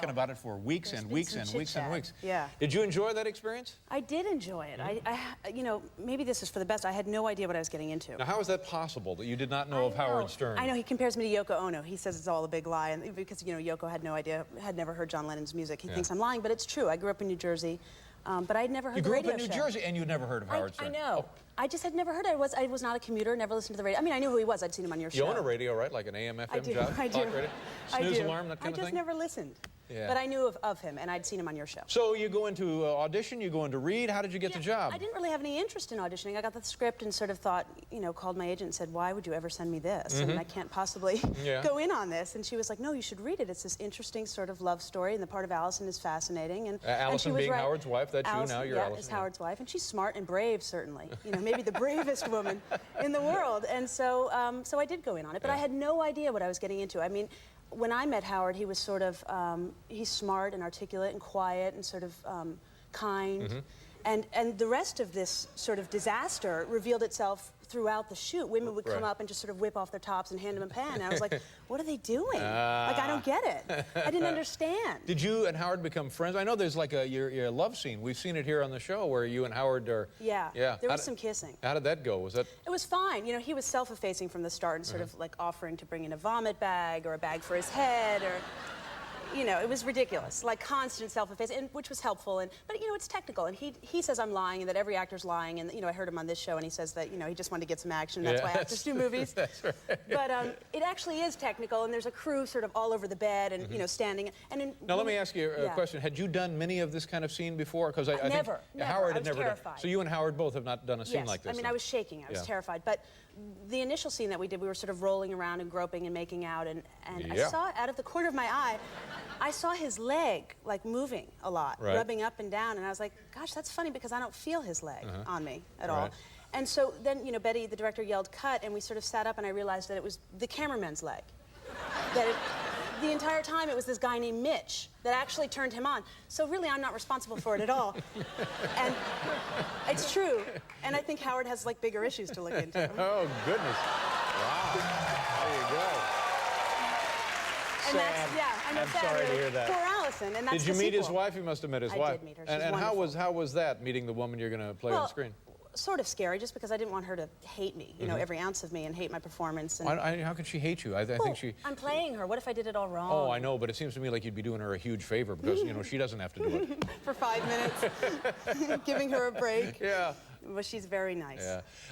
talking about it for weeks and weeks and weeks and weeks. Yeah. Did you enjoy that experience? I did enjoy it. You know, maybe this is for the best. I had no idea what I was getting into. Now, how is that possible that you did not know of Howard Stern? I know, he compares me to Yoko Ono. He says it's all a big lie, and because, you know, Yoko had no idea, had never heard John Lennon's music. He thinks I'm lying, but it's true. I grew up in New Jersey, but I'd never heard the radio show. You grew up in New Jersey, and you'd never heard of Howard Stern? I know. Oh. I just had never heard it. I was not a commuter, never listened to the radio. I mean, I knew who he was. I'd seen him on your show. You own a radio, right? Like an AM, FM job? I do. Radio? Snooze alarm, that kind of thing? I just never listened. Yeah. But I knew of him, and I'd seen him on your show. So you go into audition, you go into read. How did you get the job? I didn't really have any interest in auditioning. I got the script and sort of thought, you know, called my agent and said, why would you ever send me this? And I can't possibly go in on this. And she was like, no, you should read it. It's this interesting sort of love story, and the part of Allison is fascinating. And Allison being Howard's wife, that's Allison, you now, you're Allison. It's Howard's wife, and she's smart and brave, certainly. You know, maybe the bravest woman in the world. And so, so I did go in on it, but I had no idea what I was getting into. I mean, when I met Howard, he was sort of, he's smart and articulate and quiet and sort of kind. And the rest of this sort of disaster revealed itself throughout the shoot. Women would come up and just sort of whip off their tops and hand him a pen. And I was like, what are they doing? Like, I don't get it. I didn't understand. Did you and Howard become friends? I know there's like your love scene. We've seen it here on the show where you and Howard are... Yeah. There was some kissing. How did that go? Was that... It was fine. You know, he was self-effacing from the start and sort of like offering to bring in a vomit bag or a bag for his head or... You know, it was ridiculous, like constant self-effacing, which was helpful. But you know, it's technical, and he says I'm lying, and that every actor's lying. And you know, I heard him on this show, and he says that, you know, he just wanted to get some action. That's why actors do movies. That's right. But it actually is technical, and there's a crew sort of all over the bed, and you know, standing. Now let me ask you a question. Had you done many of this kind of scene before? Because I think Howard had never terrified. done. So you and Howard both have not done a scene like this. I mean, I was shaking. I was terrified. But the initial scene that we did, we were sort of rolling around and groping and making out, and I saw out of the corner of my eye, I saw his leg like moving a lot, rubbing up and down, and I was like, gosh, that's funny because I don't feel his leg on me at all. And so then, you know, Betty, the director, yelled cut, and we sort of sat up, and I realized that it was the cameraman's leg. The entire time it was this guy named Mitch that actually turned him on. So really, I'm not responsible for it at all. And it's true. And I think Howard has like bigger issues to look into. Oh, goodness. Wow. There you go. And I'm sorry to hear that. Poor Allison, and that's Did you meet his wife? You must have met his wife. I did meet her. She's and how was that, meeting the woman you're going to play on screen? Sort of scary, just because I didn't want her to hate me, you know, every ounce of me, and hate my performance. And how could she hate you? I think she... I'm playing her. What if I did it all wrong? Oh, I know, but it seems to me like you'd be doing her a huge favor because, you know, she doesn't have to do it. For 5 minutes, giving her a break. Yeah. Well, she's very nice.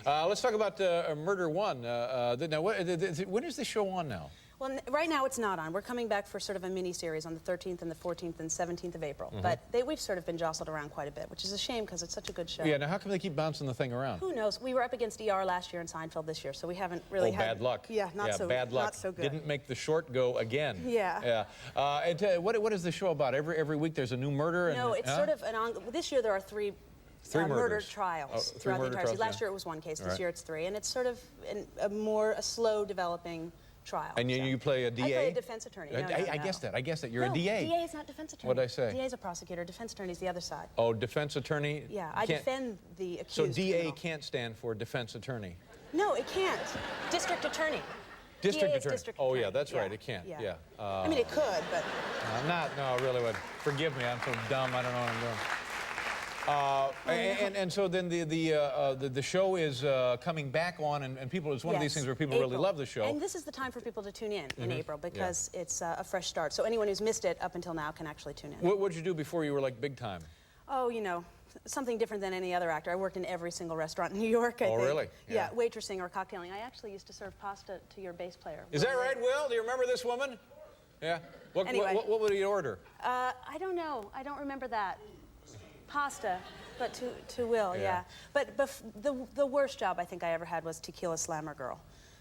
Yeah. Let's talk about Murder One. Now, when is this show on now? Well, right now it's not on. We're coming back for sort of a mini-series on the 13th and the 14th and 17th of April. But we've sort of been jostled around quite a bit, which is a shame because it's such a good show. Yeah, now how come they keep bouncing the thing around? Who knows? We were up against ER last year and Seinfeld this year, so we haven't really had... bad luck. Yeah, not so good. Didn't make the short go again. Yeah. What is the show about? Every week there's a new murder? No, it's sort of an this year there are three murder trials throughout the entire season. Last year it was one case. This year it's 3, and it's sort of a slow developing trial. And you play a DA? I play a defense attorney. I guessed that. You're a DA. DA is not defense attorney. What'd I say? DA is a prosecutor. Defense attorney is the other side. Oh, defense attorney? Yeah, I defend the accused. So DA can't stand for defense attorney? No, it can't. District attorney. District attorney. District attorney. Yeah, that's right. It can't. Yeah. I mean, it could, but... No, it really would. Forgive me. I'm so dumb. I don't know what I'm doing. And so then the show is coming back on, and people, it's one of these things where people really love the show. And this is the time for people to tune in April, because it's a fresh start. So anyone who's missed it up until now can actually tune in. What did you do before you were like big time? Oh, you know, something different than any other actor. I worked in every single restaurant in New York, I think. Oh, really? Yeah, waitressing or cocktailing. I actually used to serve pasta to your bass player. Is that right, Will? Do you remember this woman? Yeah. What would he order? I don't know. I don't remember that. Pasta, but to Will, yeah. But the worst job I think I ever had was Tequila Slammer Girl.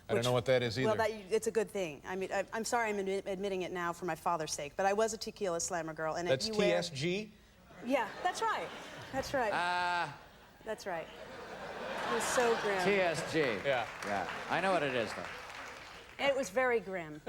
I don't know what that is either. Well, it's a good thing. I mean, I'm sorry I'm admitting it now for my father's sake, but I was a Tequila Slammer Girl. And that's TSG? Yeah, that's right. That's right. That's right. It was so grim. TSG. Yeah. Yeah. I know what it is, though. It was very grim.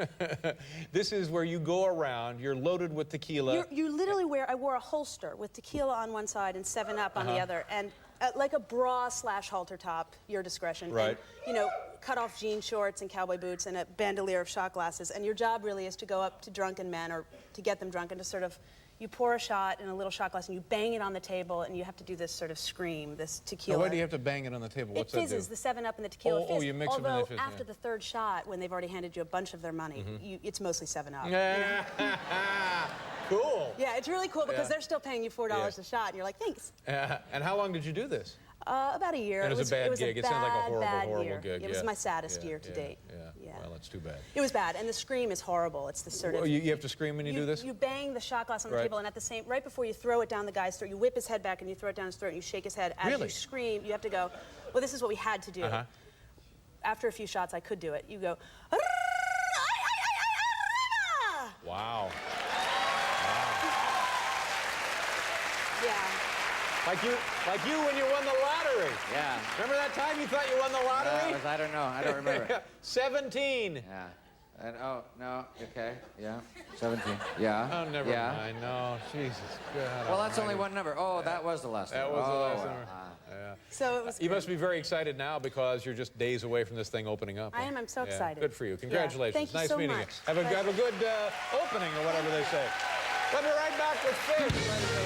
This is where you go around, you're loaded with tequila. You literally I wore a holster with tequila on one side and 7-Up on the other, and like a bra/halter top, your discretion. Right. And, you know, cut-off jean shorts and cowboy boots and a bandolier of shot glasses, and your job really is to go up to drunken men or to get them drunk and to sort of, you pour a shot in a little shot glass and you bang it on the table and you have to do this sort of scream, this tequila. Now, why do you have to bang it on the table? What's it fizzes, that do? the 7-Up and the tequila fizz. Oh, you mix them and they fizz, after the third shot, when they've already handed you a bunch of their money, it's mostly 7-Up. Cool. Yeah, it's really cool because they're still paying you $4 a shot, and you're like, thanks. And how long did you do this? About a year. And it was a bad gig. It sounds like a horrible year. gig. It was my saddest year to date. Yeah. Well, that's too bad. It was bad, and the scream is horrible. It's the sort of... You have to scream when you do this? You bang the shot glass on the table, and at the same... Right before you throw it down the guy's throat, you whip his head back, and you throw it down his throat, and you shake his head. As you scream, you have to go, well, this is what we had to do. After a few shots, I could do it. You go... Wow. Yeah. Like you when you won the lottery. Yeah. Remember that time you thought you won the lottery? I don't know. I don't remember. 17. Yeah. And oh no. Okay. Yeah. 17. Yeah. Oh, never mind. No, Jesus God. Well, that's only one number. Oh, that was the last number. That was the last number. Yeah. So it was. You must be very excited now because you're just days away from this thing opening up. I am. I'm so excited. Good for you. Congratulations. Thank you nice so meeting much. you. Have a good opening or whatever they say. We'll be right back with Fish.